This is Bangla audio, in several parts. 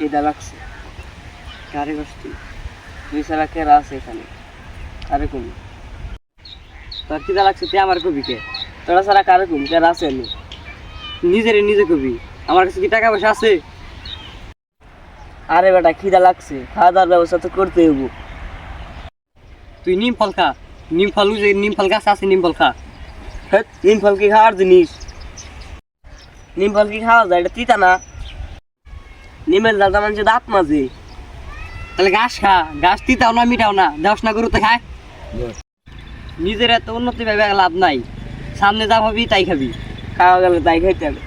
খিদা লাগছে। কারে কষ্ট তুই সারা কেরা আছে এখানে? কারে কমি তোর খিদা লাগছে তুই আমার কবি কে? তোরা সারা কারে কমি কেরা আছে? আমি নিজের নিজে কবি, আমার কাছে কি টাকা পয়সা আছে? আরে বেটা খিদা লাগছে, খাওয়া দাওয়ার ব্যবস্থা তো করতে হইব। তুই নিম ফল খা, নিম ফল নিম ফল গাছ আছে, নিম ফল খা। হ্যাঁ নিম ফল কি খাওয়ার জিনিস? নিম ফল কি খাওয়া যায়? এটা তিতা না? নিমের দাদা মানুষের দাঁত মাঝে। তাহলে ঘাস খা, ঘাস তিতাও না মিটাও না, দেওয়াস না গরুতে খায়। নিজের এত উন্নতি ভেবে লাভ নাই, সামনে যা ভাবি তাই খাবি, খাওয়া গেলে তাই খাইতে হবে।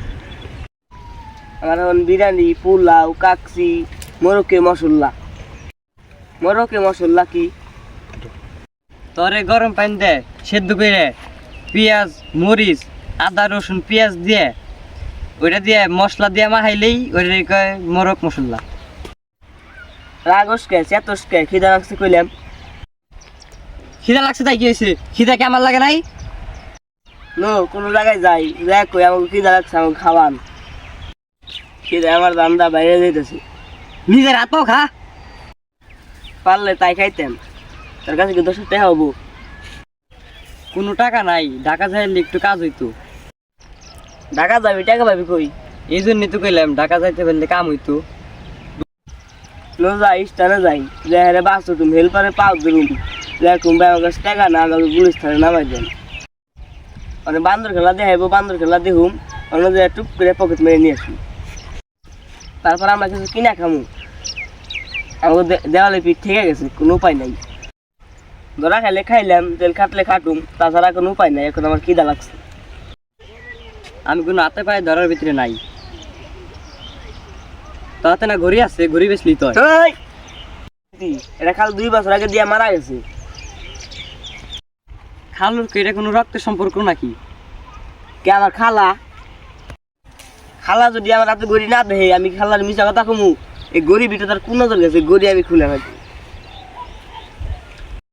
আমার এখন বিরিয়ানি, পোলাও, কাকসি, মোরকে মশলা। মোরকে মশলা কি? তরে গরম পানি দে, সেদ্ধ করে পেঁয়াজ মরিচ আদা রসুন পেঁয়াজ দিয়ে ওইটা দিয়ে মশলা দিয়ে মাখাইলেই ওইটা কয় মোরক মশলা। রাগস কে চেতস কে? খিদা লাগছে কইলাম। খিদা লাগছে তাই কি হয়েছে? খিদা কি আমার লাগে নাই? নো কোনো জায়গায় যাই দেখ কই আমাকে খিদা লাগছে, আমাকে খাওয়ান। খিদা আমার দান্দা বাইরে যাইতেছে। নিজের হাত পাও খা, পারলে তাই খাইতেন। তার কাছে কি 10 টাকা হবো? কোনো টাকা নাই, ঢাকা যাইলে একটু কাজ হইতো। ঢাকা যাবি, টাকা পাবি কই? এই জন্যই তো কইলাম ঢাকা যাইতে পারলে কাম হইতো। লো যাই স্থানে যাই, যে হারে বাসো তুমি হেল্পারে পাও ধরুন, দেখুন ভাই আমার কাছে টাকা না, আমাকে পুলিশ থানে নামাই দেন। মানে বান্দর খেলা দেখাইবো, বান্দর খেলা দেখুম, অন্য যে টুপ করে পকেট মেরে নিয়ে আসি। তারপর আমরা কিছু কিনা খামু, আমাকে দেওয়ালে পিঠ ঠেকে গেছে, কোনো উপায় নাই। ধরা খাইলে খাইলাম, তেল খাটলে খাটুম, তাছাড়া কোনো উপায় নাই। এখন আমার খিদা লাগছে, আমি কোনো হাতে পায়ে ধরার ভিতরে নাই। তাতে না ঘড়ি আছে, ঘড়ি বেচলি তো। এটা খাল 2 বছর আগে দিয়ে মারা গেছে। খালুর কি এটা কোনো রক্তের সম্পর্ক নাকি? কে আমার খালা? খালা যদি আমার হাতে গড়ি না দেয়, আমি খালার মিশা কথা কমু, এই গড়ি ভিতরে তার কোন নজর গেছে, গড়ি আমি খুলে রাখি।